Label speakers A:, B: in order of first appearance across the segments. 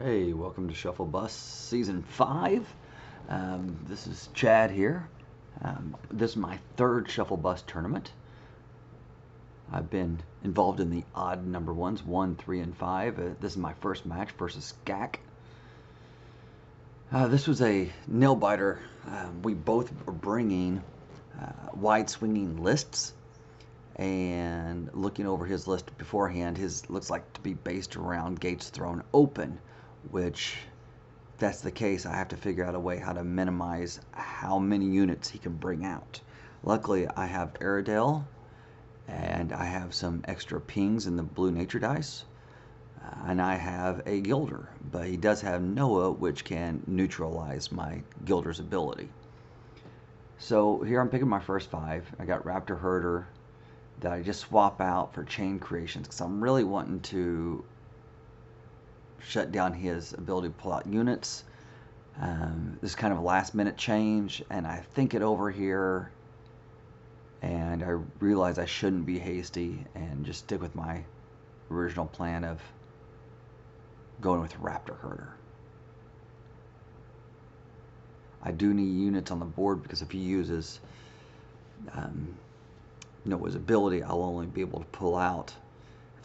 A: Hey, welcome to Shufflebus Season 5. This is Chad here. This is my third Shufflebus tournament. I've been involved in the odd number ones, 1, 3, and 5. This is my first match versus Skaak. This was a nail biter. We both were bringing wide swinging lists, and looking over his list beforehand, his looks like to be based around gates thrown open, which, if that's the case, I have to figure out a way how to minimize how many units he can bring out. Luckily, I have Rd1, and I have some extra pings in the blue nature dice, and I have a Gilder, but he does have Noah, which can neutralize my Gilder's ability. So here I'm picking my first 5. I got Raptor Herder that I just swap out for chain creations because I'm really wanting to shut down his ability to pull out units. This is kind of a last minute change, and I think it over here, and I realize I shouldn't be hasty and just stick with my original plan of going with Raptor Herder. I do need units on the board because if he uses his ability, I'll only be able to pull out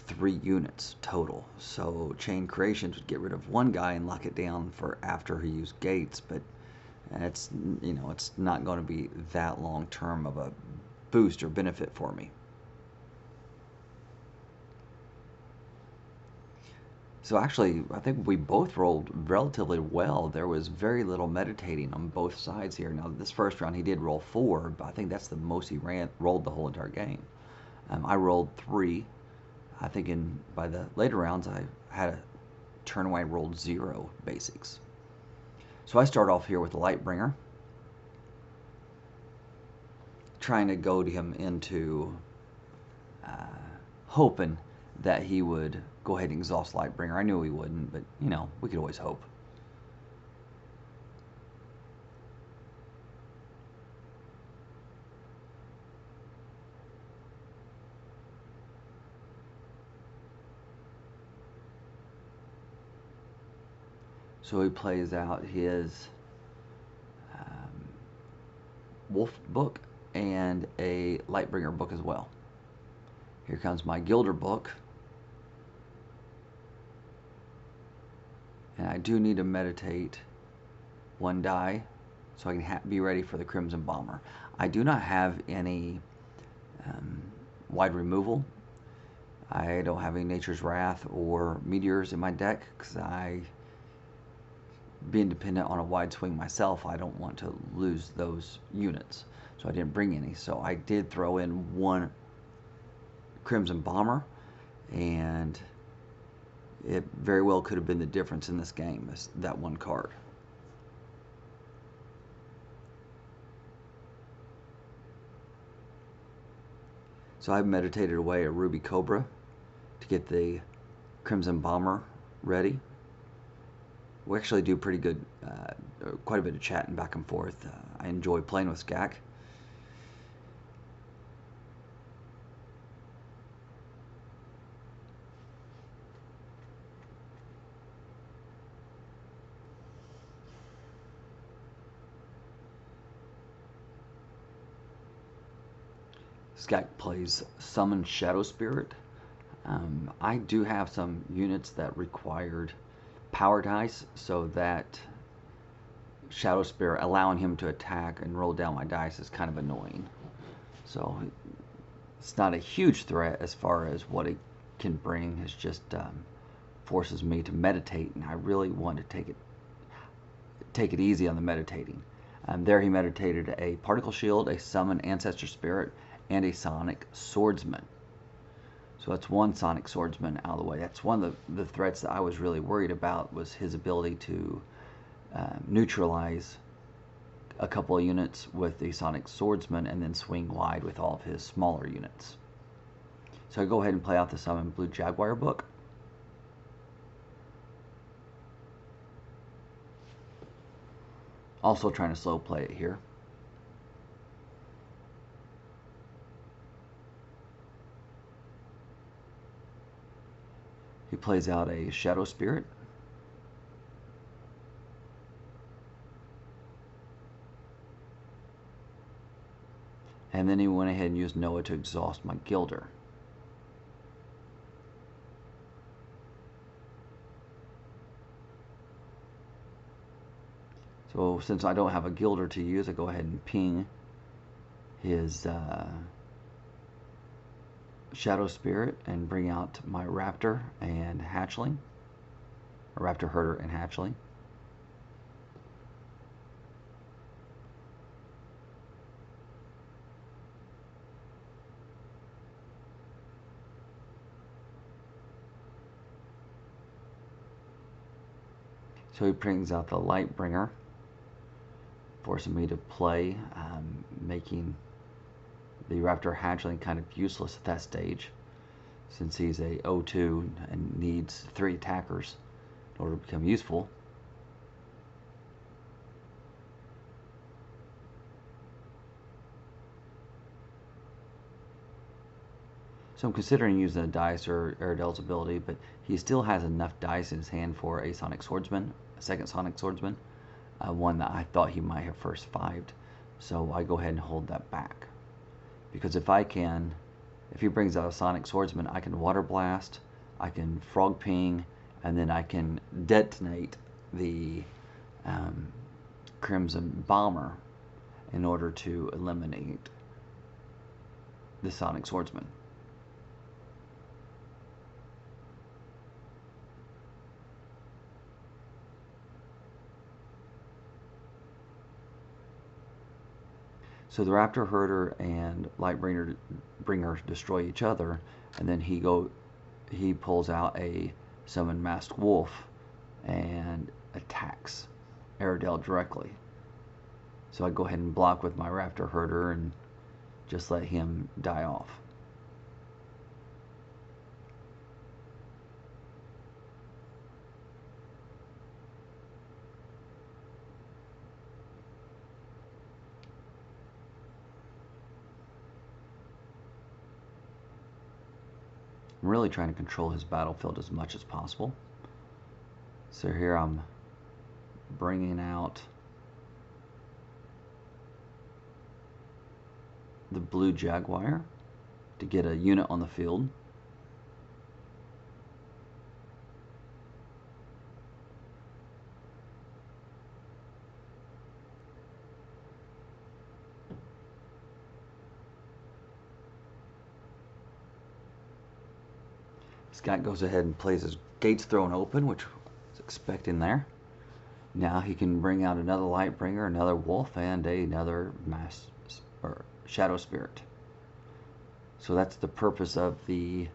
A: 3 units total. So chain creations would get rid of 1 guy and lock it down for after he used gates, but it's not going to be that long term of a boost or benefit for me. So actually, I think we both rolled relatively well. There was very little meditating on both sides here. Now, this first round he did roll 4, but I think that's the most he rolled the whole entire game. I rolled 3. I think by the later rounds I had a turn where I rolled 0 basics. So I start off here with the Lightbringer, trying to goad him into hoping that he would go ahead and exhaust Lightbringer. I knew he wouldn't, but we could always hope. So he plays out his Wolf book and a Lightbringer book as well. Here comes my Gilder book. And I do need to meditate 1 die so I can be ready for the Crimson Bomber. I do not have any wide removal. I don't have any Nature's Wrath or Meteors in my deck because being dependent on a wide swing myself, I don't want to lose those units. So I didn't bring any. So I did throw in 1 Crimson Bomber, and it very well could have been the difference in this game, that 1 card. So I meditated away a Ruby Cobra to get the Crimson Bomber ready. We actually do pretty good, quite a bit of chatting back and forth. I enjoy playing with Skaak. Skaak plays Summon Shadow Spirit. I do have some units that required power dice, so that Shadow Spirit, allowing him to attack and roll down my dice, is kind of annoying. So it's not a huge threat as far as what it can bring. It's just forces me to meditate, and I really want to take it easy on the meditating. There he meditated a Particle Shield, a Summon Ancestor Spirit, and a Sonic Swordsman. So that's 1 Sonic Swordsman out of the way. That's one of the threats that I was really worried about, was his ability to neutralize a couple of units with the Sonic Swordsman and then swing wide with all of his smaller units. So I go ahead and play out the Summon Blue Jaguar book. Also trying to slow play it here. He plays out a Shadow Spirit, And then he went ahead and used Noah to exhaust my Gilder. So since I don't have a Gilder to use, I go ahead and ping his Shadow Spirit and bring out my Raptor and Hatchling, or Raptor Herder and Hatchling. So he brings out the Lightbringer, forcing me to play, making the Raptor Hatchling kind of useless at that stage, since he's a 0-2 and needs 3 attackers in order to become useful. So I'm considering using a dice or Erdell's ability, but he still has enough dice in his hand for a Sonic Swordsman, a second Sonic Swordsman, one that I thought he might have first 5'd. So I go ahead and hold that back. Because if he brings out a Sonic Swordsman, I can Water Blast, I can Frog Ping, and then I can detonate the Crimson Bomber in order to eliminate the Sonic Swordsman. So the Raptor Herder and Lightbringer destroy each other, and then he pulls out a Summon Masked Wolf and attacks Aerodale directly. So I go ahead and block with my Raptor Herder and just let him die off. I'm really trying to control his battlefield as much as possible. So here I'm bringing out the Blue Jaguar to get a unit on the field. Skaak goes ahead and plays his gates thrown open, which I was expecting there. Now he can bring out another Lightbringer, another Wolf, and another Shadow Spirit. So that's the purpose of the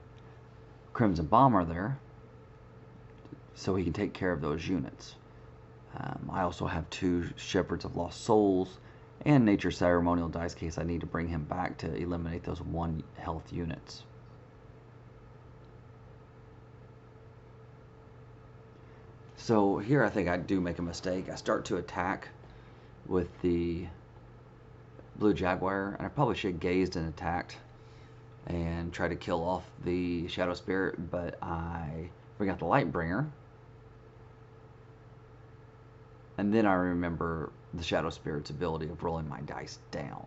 A: Crimson Bomber there, so he can take care of those units. I also have 2 Shepherds of Lost Souls and Nature Ceremonial dice in case I need to bring him back to eliminate those 1 health units. So here I think I do make a mistake. I start to attack with the Blue Jaguar, and I probably should have gazed and attacked and try to kill off the Shadow Spirit, but I bring out the Lightbringer, and then I remember the Shadow Spirit's ability of rolling my dice down.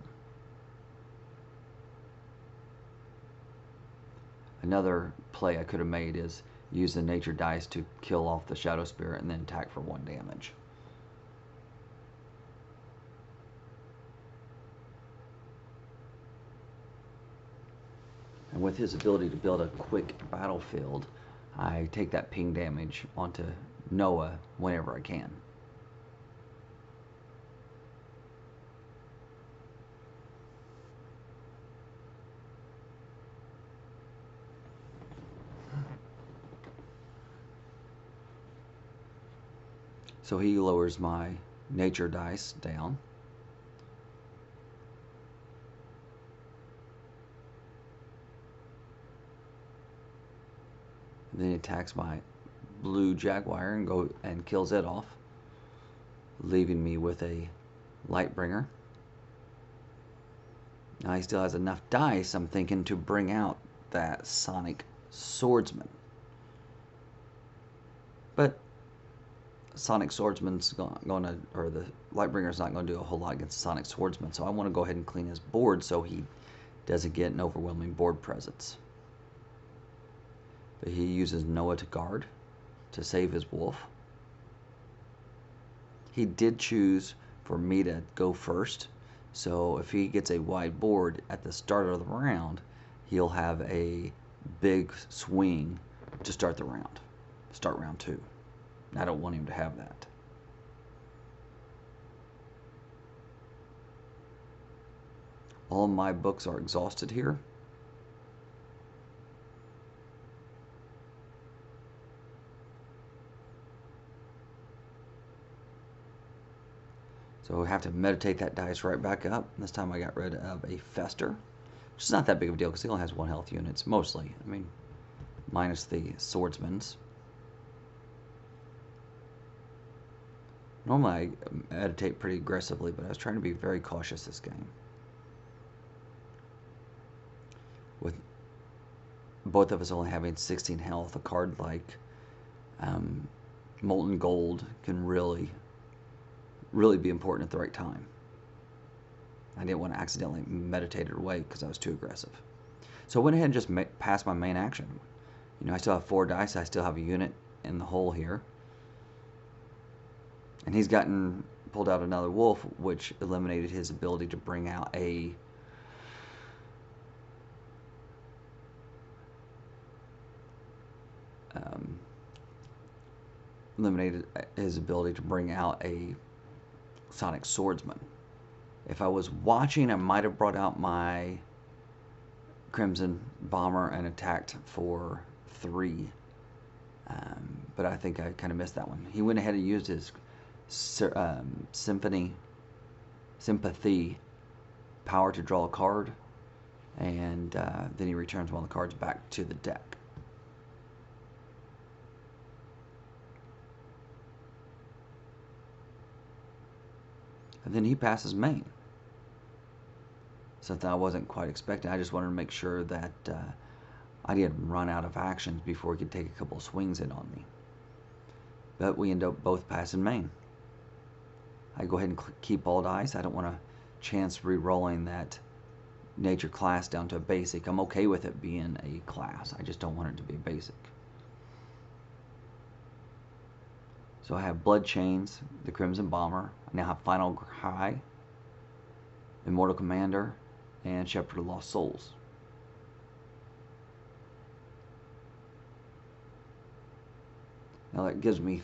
A: Another play I could have made is use the nature dice to kill off the Shadow Spirit and then attack for 1 damage. And with his ability to build a quick battlefield, I take that ping damage onto Noah whenever I can. So he lowers my nature dice down. And then he attacks my Blue Jaguar and kills it off, leaving me with a Lightbringer. Now he still has enough dice, I'm thinking, to bring out that Sonic Swordsman. But Sonic Swordsman's going to, or the Lightbringer's not going to do a whole lot against Sonic Swordsman, so I want to go ahead and clean his board so he doesn't get an overwhelming board presence. But he uses Noah to guard to save his wolf. He did choose for me to go first, so if he gets a wide board at the start of the round, he'll have a big swing to start the round, start round 2. I don't want him to have that. All my books are exhausted here. So I have to meditate that dice right back up. This time I got rid of a Fester, which is not that big of a deal because he only has 1 health units, mostly. I mean, minus the Swordsman's. Normally I meditate pretty aggressively, but I was trying to be very cautious this game. With both of us only having 16 health, a card like Molten Gold can really be important at the right time. I didn't want to accidentally meditate it away because I was too aggressive. So I went ahead and just passed my main action. You know, I still have 4 dice. I still have a unit in the hole here. And he's pulled out another wolf, which eliminated his ability to bring out a Sonic Swordsman. If I was watching, I might have brought out my Crimson Bomber and attacked for 3. But I think I kind of missed that one. He went ahead and used his Sympathy power to draw a card, and then he returns one of the cards back to the deck. And then he passes main. Something I wasn't quite expecting. I just wanted to make sure that I didn't run out of actions before he could take a couple of swings in on me. But we end up both passing main. I go ahead and keep all dice. I don't want to chance re-rolling that nature class down to a basic. I'm okay with it being a class. I just don't want it to be a basic. So I have Blood Chains, the Crimson Bomber. I now have Final High, Immortal Commander, and Shepherd of Lost Souls. Now that gives me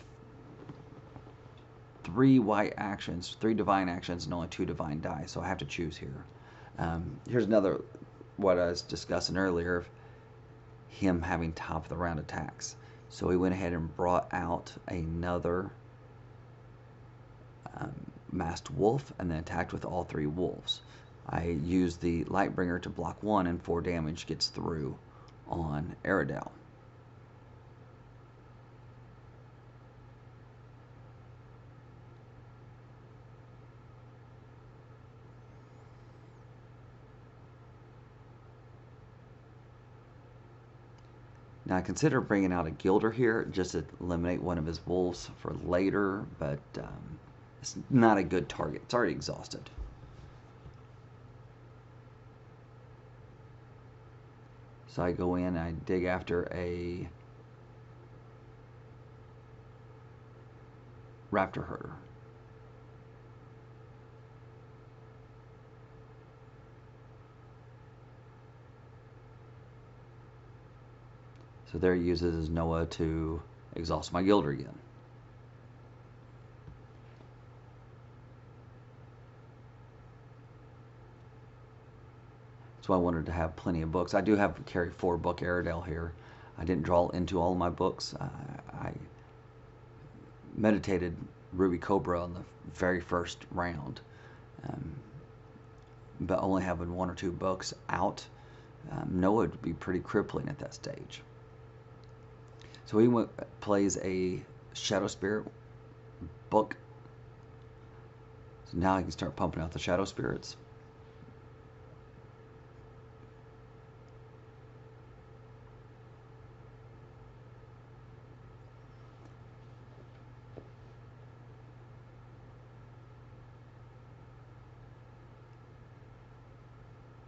A: 3 white actions, 3 divine actions, and only 2 divine die, so I have to choose here. Here's another, what I was discussing earlier, of him having top of the round attacks. So he went ahead and brought out another masked wolf and then attacked with all 3 wolves. I used the Lightbringer to block 1, and 4 damage gets through on Rd1. Now I consider bringing out a Gilder here just to eliminate one of his wolves for later, but it's not a good target. It's already exhausted. So I go in and I dig after a Raptor Herder. So there he uses his Noah to exhaust my Gilder again. So I wanted to have plenty of books. I do have carry 4 book Rd1 here. I didn't draw into all of my books. I meditated Ruby Cobra on the very first round, but only having 1 or 2 books out, Noah would be pretty crippling at that stage. So he plays a Shadow Spirit book. So now I can start pumping out the Shadow Spirits.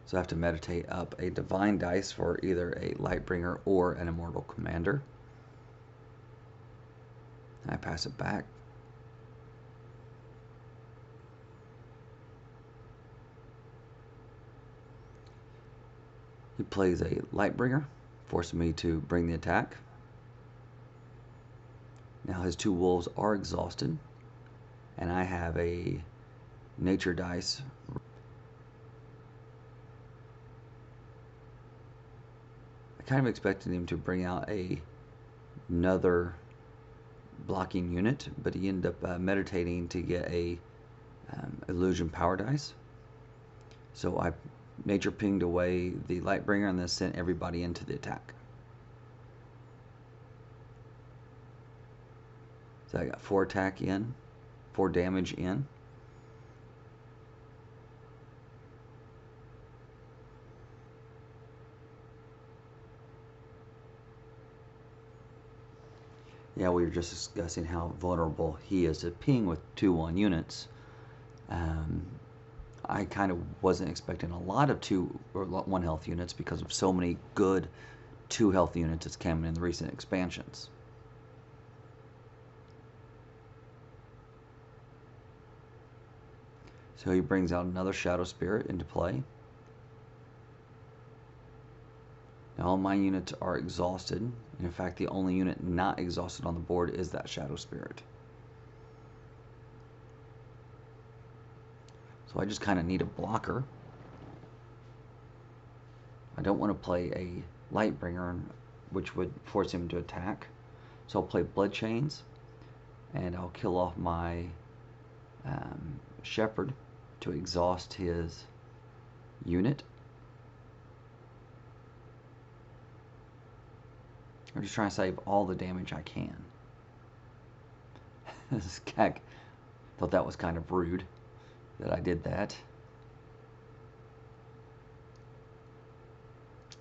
A: So I have to meditate up a divine dice for either a Lightbringer or an Immortal Commander. I pass it back. He plays a Lightbringer, forcing me to bring the attack. Now his 2 wolves are exhausted, and I have a nature dice. I kind of expected him to bring out another blocking unit, but he ended up meditating to get a illusion power dice. So I nature pinged away the Lightbringer and then sent everybody into the attack. So I got 4 attack in, 4 damage in. Yeah, we were just discussing how vulnerable he is to ping with 2/1 units. I kind of wasn't expecting a lot of 2 or 1 health units because of so many good 2 health units that's come in the recent expansions. So he brings out another Shadow Spirit into play. Now all my units are exhausted, and in fact the only unit not exhausted on the board is that Shadow Spirit. So I just kind of need a blocker. I don't want to play a Lightbringer, which would force him to attack. So I'll play Bloodchains, and I'll kill off my Shepherd to exhaust his unit. I'm just trying to save all the damage I can. Skaak thought that was kind of rude that I did that.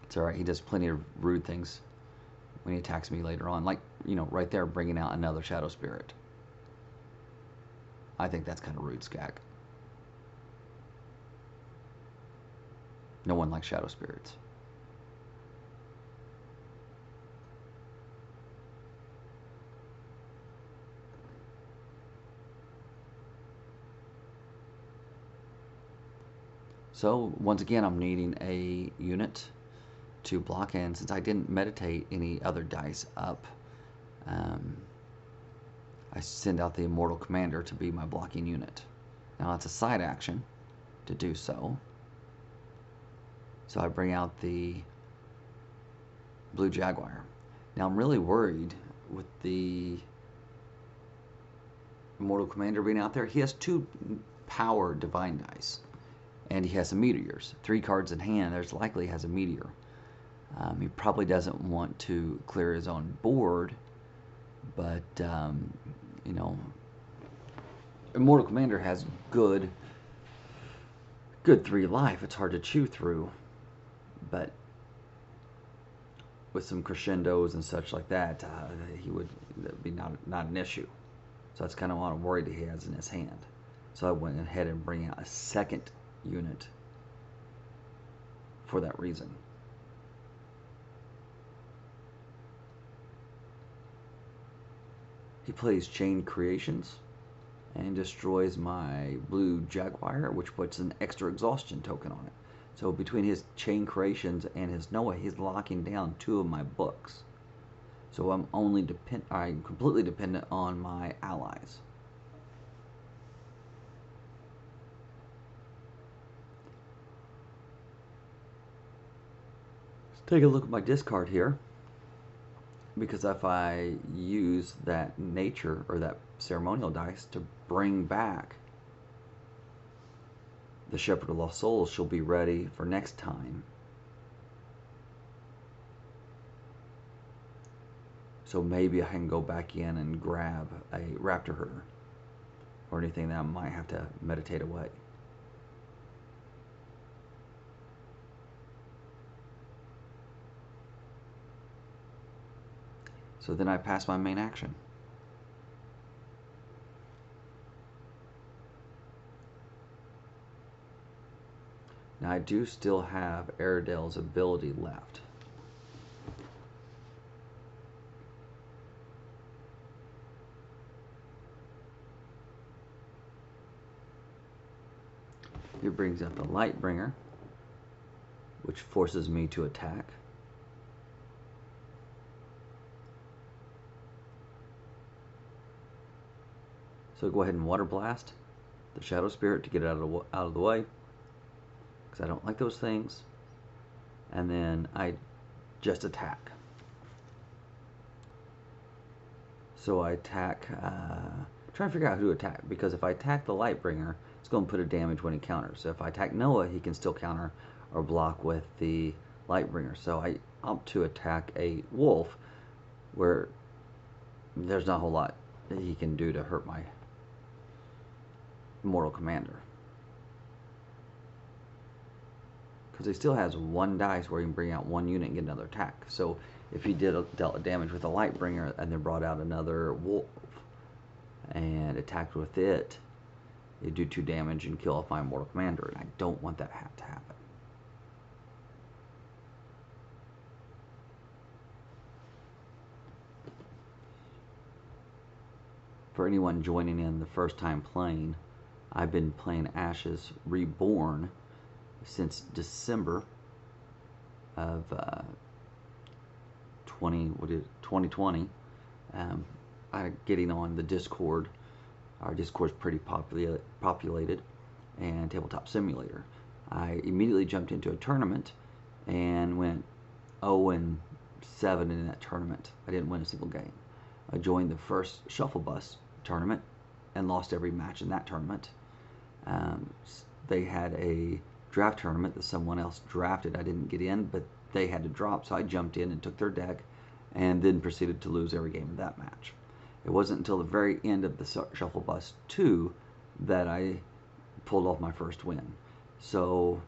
A: It's alright, he does plenty of rude things when he attacks me later on. Like, you know, right there bringing out another Shadow Spirit. I think that's kind of rude, Skaak. No one likes Shadow Spirits. So once again, I'm needing a unit to block in. Since I didn't meditate any other dice up, I send out the Immortal Commander to be my blocking unit. Now it's a side action to do so. So I bring out the Blue Jaguar. Now I'm really worried with the Immortal Commander being out there. He has 2 power divine dice, and he has some meteors. 3 cards in hand, there's likely he has a meteor. He probably doesn't want to clear his own board, but you know, Immortal Commander has good 3 life. It's hard to chew through, but with some crescendos and such like that, that'd be not an issue. So that's kind of what I'm worried that he has in his hand. So I went ahead and bring out a second unit for that reason. He plays Chain Creations and destroys my Blue Jaguar, which puts an extra exhaustion token on it. So between his Chain Creations and his Noah, he's locking down 2 of my books. So I'm completely dependent on my allies. Let's take a look at my discard here, because if I use that nature or that ceremonial dice to bring back the Shepherd of Lost Souls, she'll be ready for next time. So maybe I can go back in and grab a Raptor Herder or anything that I might have to meditate away. So then I pass my main action. Now I do still have Airedale's ability left. He brings up a Lightbringer, which forces me to attack. So go ahead and Water Blast the Shadow Spirit to get it out of the way, because I don't like those things. And then I just attack. So I attack, trying to figure out who to attack, because if I attack the Lightbringer, it's going to put a damage when he counters. So if I attack Noah, he can still counter or block with the Lightbringer. So I opt to attack a Wolf, where there's not a whole lot that he can do to hurt my Mortal Commander. Because he still has one dice where he can bring out one unit and get another attack. So if he dealt damage with a Lightbringer and then brought out another Wolf and attacked with it, it'd do 2 damage and kill off my Mortal Commander, and I don't want that to happen. For anyone joining in the first time playing, I've been playing Ashes Reborn since December of 2020. I'm getting on the Discord. Our Discord's pretty populated, and Tabletop Simulator. I immediately jumped into a tournament and went 0-7 in that tournament. I didn't win a single game. I joined the first Shufflebus tournament and lost every match in that tournament. They had a draft tournament that someone else drafted. I didn't get in, but they had to drop, so I jumped in and took their deck and then proceeded to lose every game of that match. It wasn't until the very end of the Shufflebus 2 that I pulled off my first win. So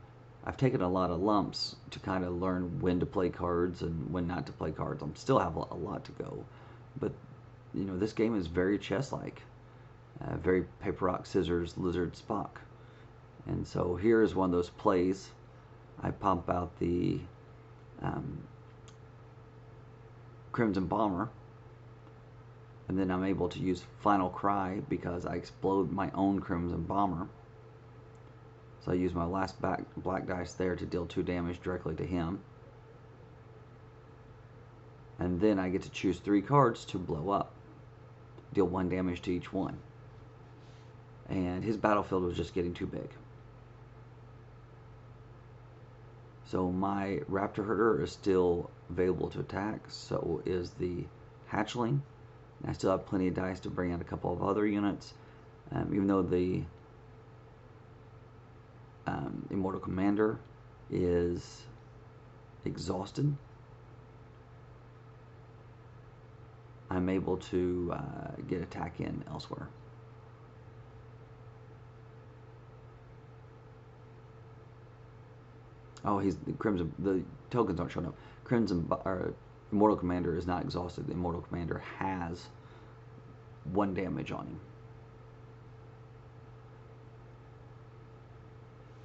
A: I've taken a lot of lumps to kind of learn when to play cards and when not to play cards. I still have a lot to go, but you know, this game is very chess-like, very paper, rock, scissors, lizard, Spock. And so here is one of those plays. I pump out the Crimson Bomber, and then I'm able to use Final Cry because I explode my own Crimson Bomber. So I use my last black dice there to deal 2 damage directly to him. And then I get to choose 3 cards to blow up. Deal 1 damage to each one. And his battlefield was just getting too big. So my Raptor Herder is still available to attack, so is the Hatchling. And I still have plenty of dice to bring out a couple of other units. Even though the Immortal Commander is exhausted, I'm able to get attack in elsewhere. Oh, he's the Crimson. The tokens aren't showing up. Immortal Commander is not exhausted. The Immortal Commander has 1 damage on him.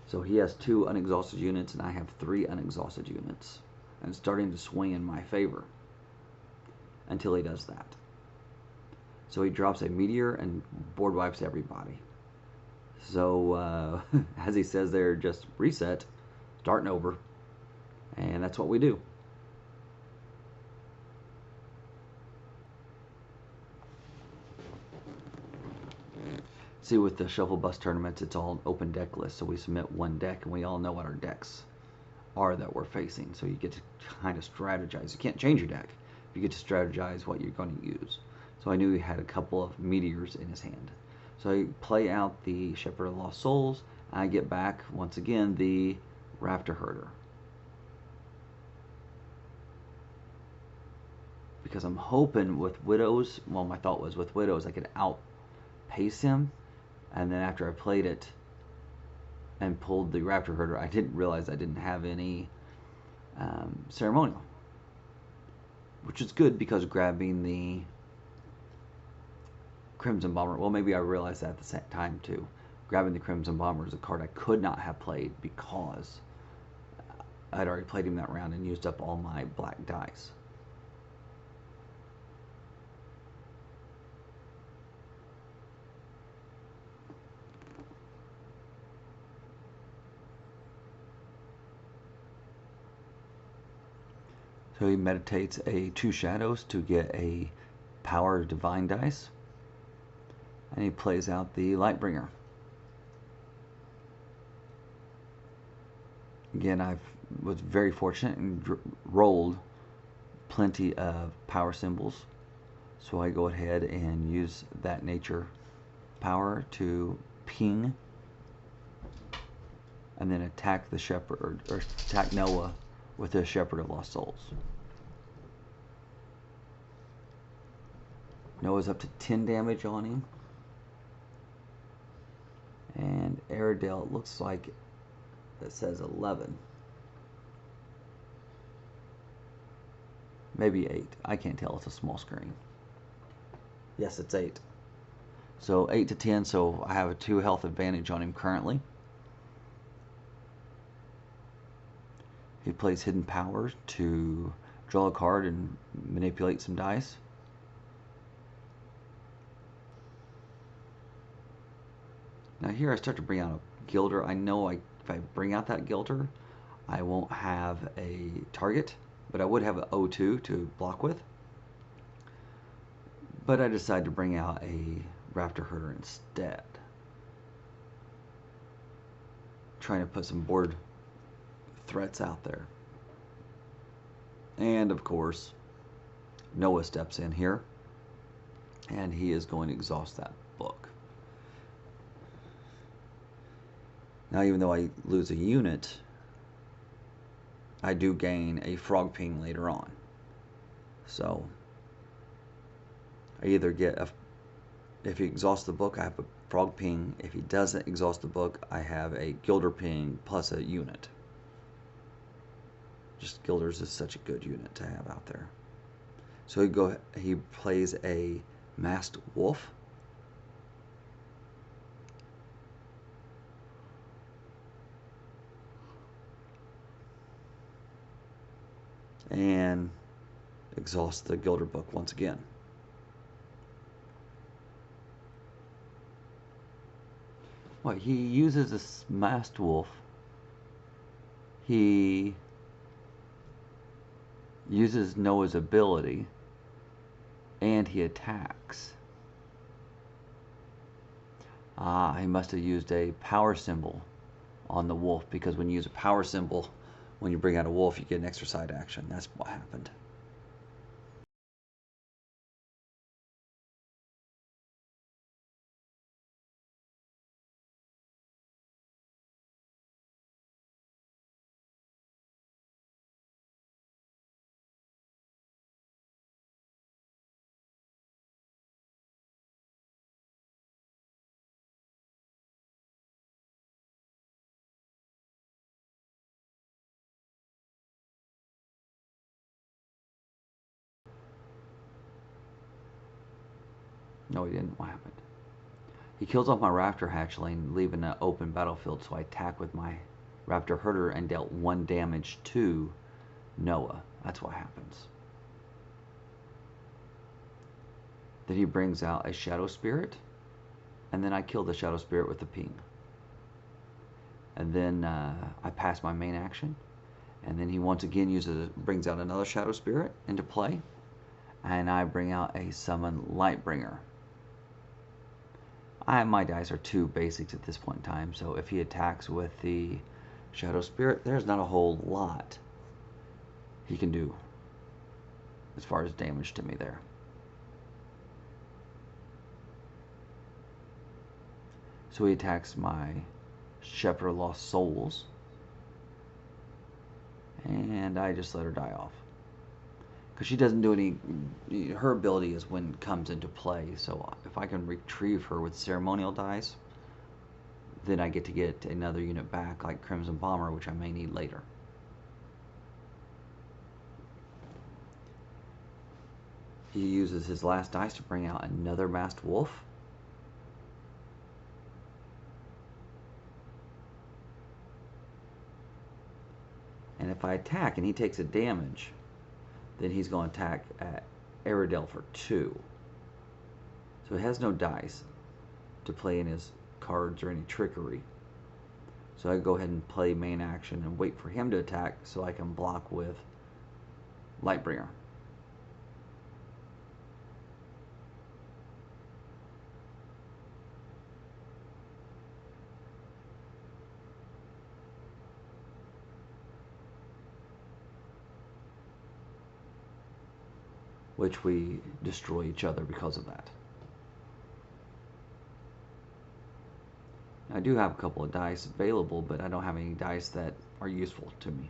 A: So he has 2 unexhausted units, and I have 3 unexhausted units. And it's starting to swing in my favor until he does that. So he drops a meteor and board wipes everybody. So as he says there, just reset, starting over, and that's what we do. See, with the Shufflebus tournaments, it's all an open deck list, so we submit 1 deck, and we all know what our decks are that we're facing. So you get to kind of strategize. You can't change your deck. You get to strategize what you're going to use. So I knew he had a couple of meteors in his hand. So I play out the Shepherd of Lost Souls. I get back, once again, the Raptor Herder. Because I'm hoping with Widows, well, my thought was with Widows I could outpace him. And then after I played it and pulled the Raptor Herder, I didn't realize I didn't have any ceremonial. Which is good, because grabbing the Crimson Bomber, well, maybe I realized that at the same time too. Grabbing the Crimson Bomber is a card I could not have played because I'd already played him that round and used up all my black dice. So he meditates a 2 shadows to get a power divine dice. And he plays out the Lightbringer. Again, I was very fortunate and rolled plenty of power symbols. So I go ahead and use that nature power to ping and then attack the shepherd, or attack Noah with the Shepherd of Lost Souls. Noah's up to 10 damage on him. And Airedale, it looks like it says 11. Maybe 8. I can't tell. It's a small screen. Yes, it's 8. So 8 to 10, so I have a 2 health advantage on him currently. He plays Hidden Power to draw a card and manipulate some dice. Now here I start to bring out a Gilder. I know if I bring out that Gilder, I won't have a target, but I would have an O2 to block with. But I decided to bring out a Raptor Herder instead. Trying to put some board threats out there. And of course, Noah steps in here, and he is going to exhaust that book. Now, even though I lose a unit, I do gain a frog ping later on. So I either get if he exhausts the book, I have a frog ping. If he doesn't exhaust the book, I have a Gilder ping plus a unit. Just Gilders is such a good unit to have out there. So he plays a Masked Wolf. And exhausts the Gilder book once again. Well, he uses a Masked Wolf. He uses Noah's ability, and he attacks. He must have used a power symbol on the wolf, because when you use a power symbol, when you bring out a wolf, you get an extra side action. That's what happened. No, he didn't. What happened? He kills off my Raptor hatchling, leaving an open battlefield, so I attack with my Raptor Herder and dealt 1 damage to Noah. That's what happens. Then he brings out a Shadow Spirit, and then I kill the Shadow Spirit with the ping. And then I pass my main action, and then he once again brings out another Shadow Spirit into play, and I bring out a Summon Lightbringer. My dice are 2 basics at this point in time, so if he attacks with the Shadow Spirit, there's not a whole lot he can do as far as damage to me there. So he attacks my Shepherd of Lost Souls, and I just let her die off. Because she doesn't do any, her ability is when it comes into play, so if I can retrieve her with ceremonial dice, then I get another unit back, like Crimson Bomber, which I may need later. He uses his last dice to bring out another Masked Wolf. And if I attack and he takes a damage, then he's going to attack at Rd1 for 2. So he has no dice to play in his cards or any trickery. So I go ahead and play main action and wait for him to attack so I can block with Lightbringer. Which we destroy each other because of that. I do have a couple of dice available, but I don't have any dice that are useful to me.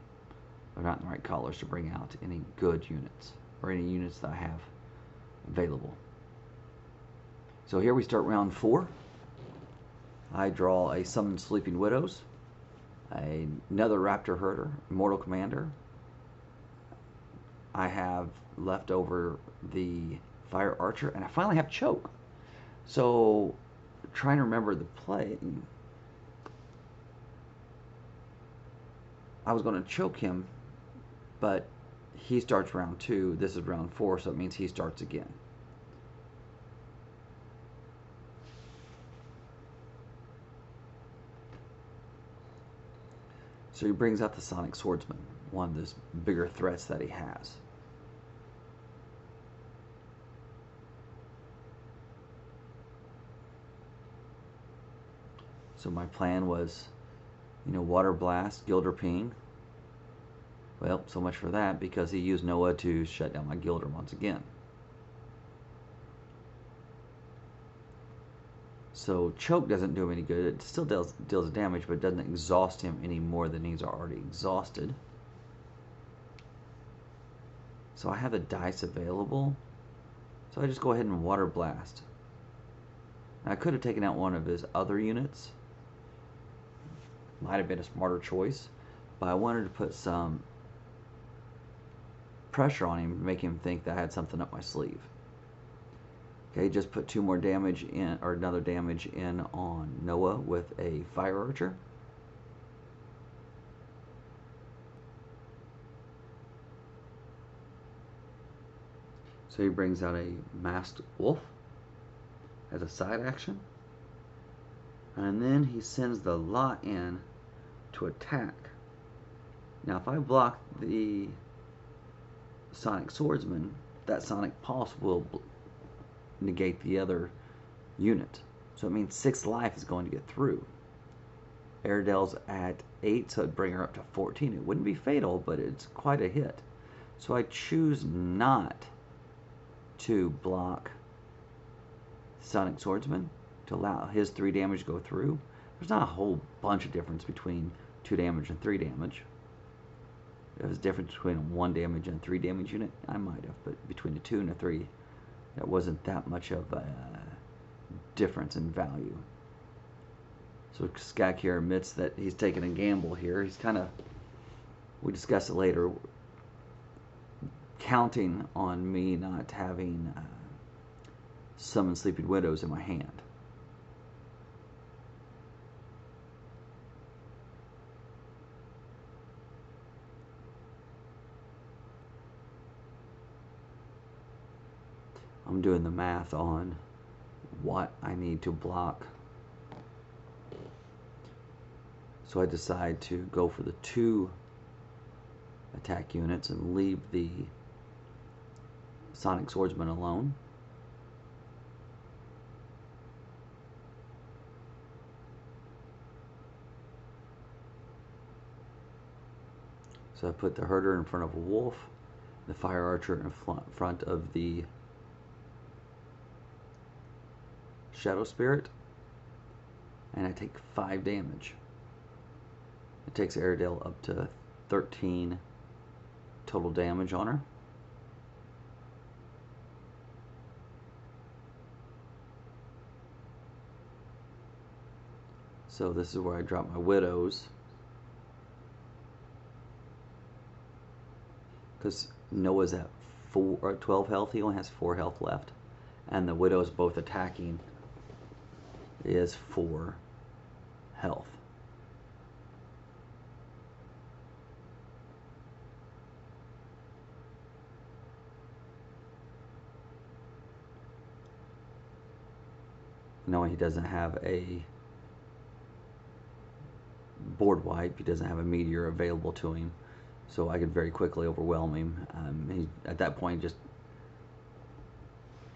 A: They're not in the right colors to bring out any good units, or any units that I have available. So here we start round 4. I draw a Summon Sleeping Widows, another Raptor Herder, Mortal Commander. I have left over the Fire Archer, and I finally have Choke. So, trying to remember the play, I was going to choke him, but he starts round 2. This is round 4, so it means he starts again. So he brings out the Sonic Swordsman, one of those bigger threats that he has. So my plan was, Water Blast, Gilder Ping. Well, so much for that, because he used Noah to shut down my Gilder once again. So Choke doesn't do him any good. It still deals damage, but it doesn't exhaust him any more than he's already exhausted. So I have the dice available. So I just go ahead and Water Blast. Now, I could have taken out one of his other units. Might have been a smarter choice, but I wanted to put some pressure on him to make him think that I had something up my sleeve. Okay, just put 2 more damage in, or another damage in on Noah with a Fire Archer. So he brings out a Masked Wolf as a side action. And then he sends the Lot in to attack. Now if I block the Sonic Swordsman, that Sonic Pulse will negate the other unit. So it means 6 life is going to get through. Rd1's at 8, so it'd bring her up to 14. It wouldn't be fatal, but it's quite a hit. So I choose not to block Sonic Swordsman to allow his 3 damage to go through. There's not a whole bunch of difference between 2 damage and 3 damage. If there's a difference between a 1 damage and a 3 damage unit, I might have, but between a 2 and a 3, that wasn't that much of a difference in value. So Skaak here admits that he's taking a gamble here. He's kind of, we discuss it later, counting on me not having Summon Sleeping Widows in my hand. I'm doing the math on what I need to block. So I decide to go for the 2 attack units and leave the Sonic Swordsman alone. So I put the Herder in front of a Wolf, the Fire Archer in front of the Shadow Spirit, and I take 5 damage. It takes Rd1 up to 13 total damage on her. So this is where I drop my Widows, because Noah's at 12 health. He only has 4 health left, and the Widow's both attacking is 4 health. knowing he doesn't have a board wipe, he doesn't have a meteor available to him, so I could very quickly overwhelm him. At that point,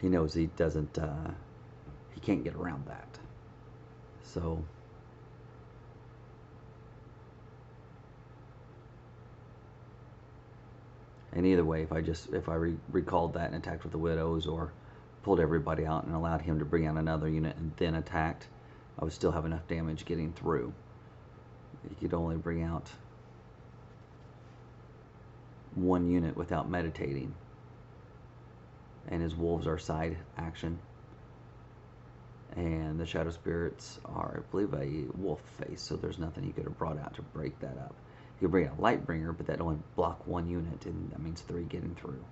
A: he knows he doesn't, he can't get around that. So and either way, if I recalled that and attacked with the widows, or pulled everybody out and allowed him to bring out another unit and then attacked, I would still have enough damage getting through. He could only bring out one unit without meditating, and his wolves are side action, and the shadow spirits are, I believe, a wolf face, so there's nothing he could have brought out to break that up. He could bring out a Lightbringer, but that only block one unit, and that means 3 getting through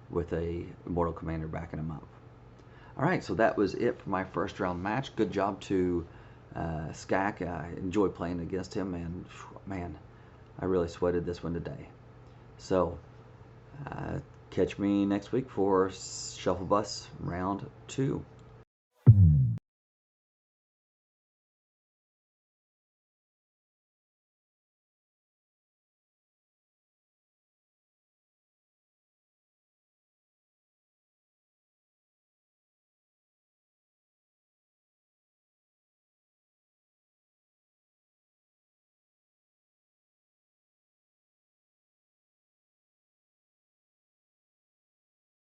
A: with a Immortal Commander backing him up. Alright, so that was it for my first round match. Good job to Skaak. I enjoyed playing against him, and man, I really sweated this one today. So, catch me next week for Shufflebus round 2.